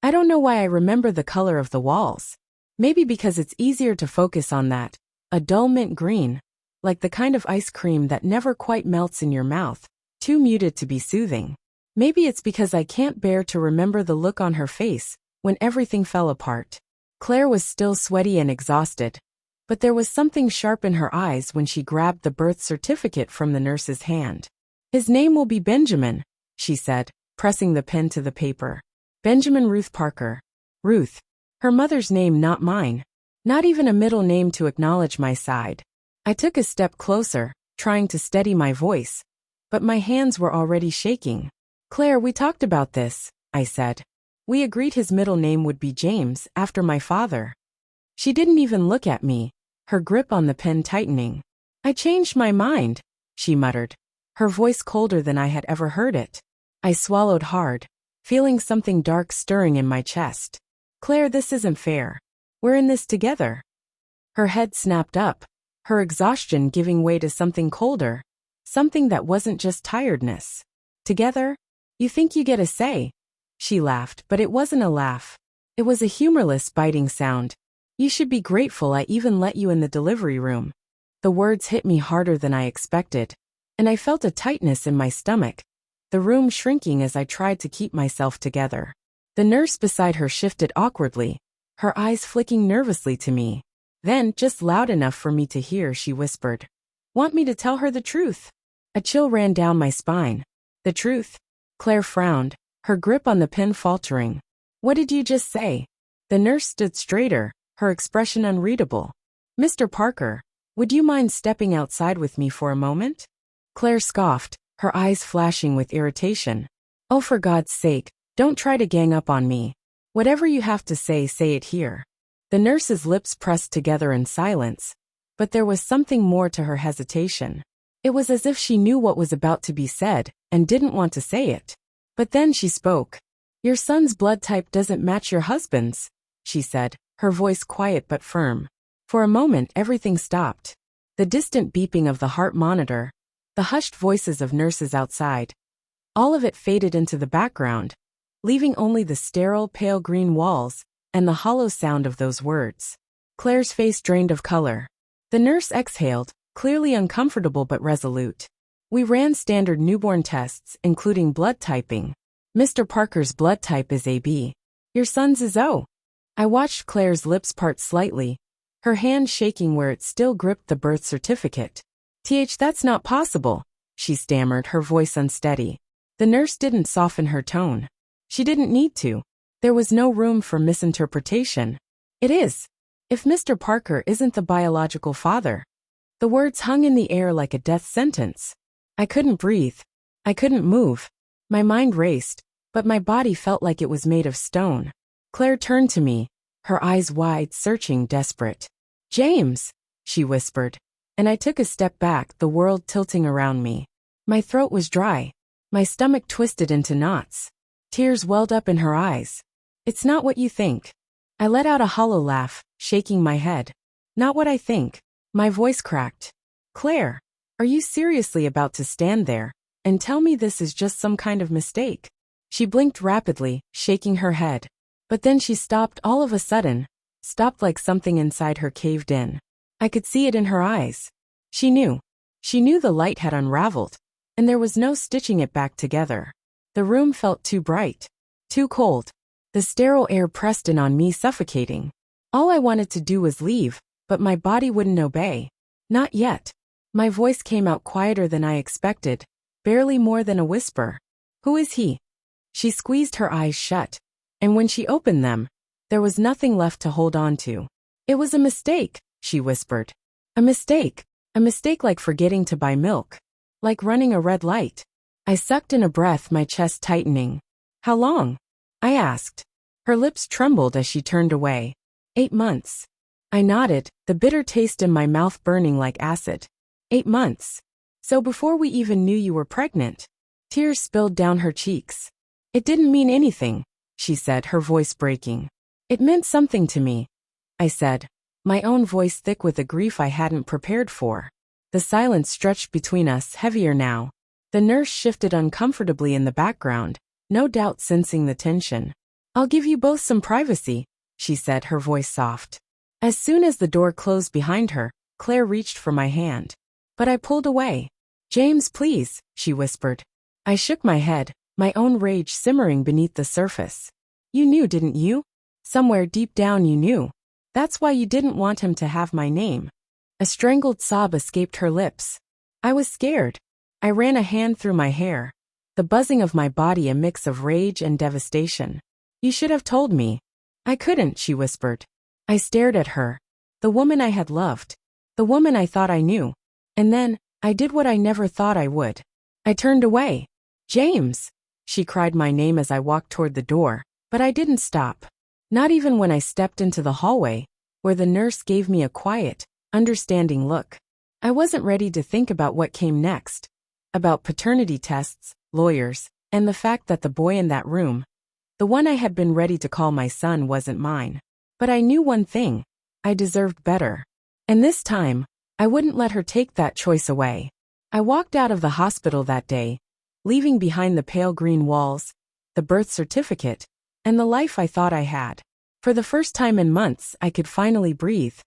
I don't know why I remember the color of the walls. Maybe because it's easier to focus on that. A dull mint green. Like the kind of ice cream that never quite melts in your mouth. Too muted to be soothing. Maybe it's because I can't bear to remember the look on her face when everything fell apart. Claire was still sweaty and exhausted. But there was something sharp in her eyes when she grabbed the birth certificate from the nurse's hand. His name will be Benjamin, she said, pressing the pen to the paper. Benjamin Ruth Parker. Ruth. Her mother's name, not mine. Not even a middle name to acknowledge my side. I took a step closer, trying to steady my voice. But my hands were already shaking. Claire, we talked about this, I said. We agreed his middle name would be James, after my father. She didn't even look at me, her grip on the pen tightening. I changed my mind, she muttered, her voice colder than I had ever heard it. I swallowed hard, feeling something dark stirring in my chest. Claire, this isn't fair. We're in this together. Her head snapped up, her exhaustion giving way to something colder, something that wasn't just tiredness. Together? You think you get a say? She laughed, but it wasn't a laugh. It was a humorless, biting sound. You should be grateful I even let you in the delivery room. The words hit me harder than I expected, and I felt a tightness in my stomach, the room shrinking as I tried to keep myself together. The nurse beside her shifted awkwardly, her eyes flicking nervously to me. Then, just loud enough for me to hear, she whispered, "Want me to tell her the truth?" A chill ran down my spine. The truth? Claire frowned, her grip on the pen faltering. What did you just say? The nurse stood straighter, her expression unreadable. Mr. Parker, would you mind stepping outside with me for a moment? Claire scoffed, her eyes flashing with irritation. Oh, for God's sake, don't try to gang up on me. Whatever you have to say it here. The nurse's lips pressed together in silence, but there was something more to her hesitation. It was as if she knew what was about to be said and didn't want to say it. But then she spoke. Your son's blood type doesn't match your husband's, she said, her voice quiet but firm. For a moment everything stopped. The distant beeping of the heart monitor, the hushed voices of nurses outside. All of it faded into the background, leaving only the sterile pale green walls and the hollow sound of those words. Claire's face drained of color. The nurse exhaled, clearly uncomfortable but resolute. We ran standard newborn tests, including blood typing. Mr. Parker's blood type is AB. Your son's is O. I watched Claire's lips part slightly, her hand shaking where it still gripped the birth certificate. That's not possible, she stammered, her voice unsteady. The nurse didn't soften her tone. She didn't need to. There was no room for misinterpretation. It is. If Mr. Parker isn't the biological father. The words hung in the air like a death sentence. I couldn't breathe. I couldn't move. My mind raced, but my body felt like it was made of stone. Claire turned to me, her eyes wide, searching, desperate. James, she whispered, and I took a step back, the world tilting around me. My throat was dry. My stomach twisted into knots. Tears welled up in her eyes. It's not what you think. I let out a hollow laugh, shaking my head. Not what I think. My voice cracked. Claire, are you seriously about to stand there and tell me this is just some kind of mistake? She blinked rapidly, shaking her head. But then she stopped all of a sudden, stopped like something inside her caved in. I could see it in her eyes. She knew. She knew the light had unraveled, and there was no stitching it back together. The room felt too bright, too cold. The sterile air pressed in on me, suffocating. All I wanted to do was leave, but my body wouldn't obey. Not yet. My voice came out quieter than I expected, barely more than a whisper. Who is he? She squeezed her eyes shut, and when she opened them, there was nothing left to hold on to. It was a mistake, she whispered. A mistake. A mistake like forgetting to buy milk. Like running a red light. I sucked in a breath, my chest tightening. How long? I asked. Her lips trembled as she turned away. 8 months. I nodded, the bitter taste in my mouth burning like acid. 8 months. So before we even knew you were pregnant. Tears spilled down her cheeks. It didn't mean anything, she said, her voice breaking. It meant something to me, I said, my own voice thick with a grief I hadn't prepared for. The silence stretched between us, heavier now. The nurse shifted uncomfortably in the background, no doubt sensing the tension. I'll give you both some privacy, she said, her voice soft. As soon as the door closed behind her, Claire reached for my hand. But I pulled away. James, please, she whispered. I shook my head, my own rage simmering beneath the surface. You knew, didn't you? Somewhere deep down you knew. That's why you didn't want him to have my name. A strangled sob escaped her lips. I was scared. I ran a hand through my hair, the buzzing of my body a mix of rage and devastation. You should have told me. I couldn't, she whispered. I stared at her. The woman I had loved. The woman I thought I knew. And then, I did what I never thought I would. I turned away. James! She cried my name as I walked toward the door, but I didn't stop. Not even when I stepped into the hallway, where the nurse gave me a quiet, understanding look. I wasn't ready to think about what came next. About paternity tests, lawyers, and the fact that the boy in that room, the one I had been ready to call my son, wasn't mine. But I knew one thing. I deserved better. And this time, I wouldn't let her take that choice away. I walked out of the hospital that day, leaving behind the pale green walls, the birth certificate, and the life I thought I had. For the first time in months, I could finally breathe.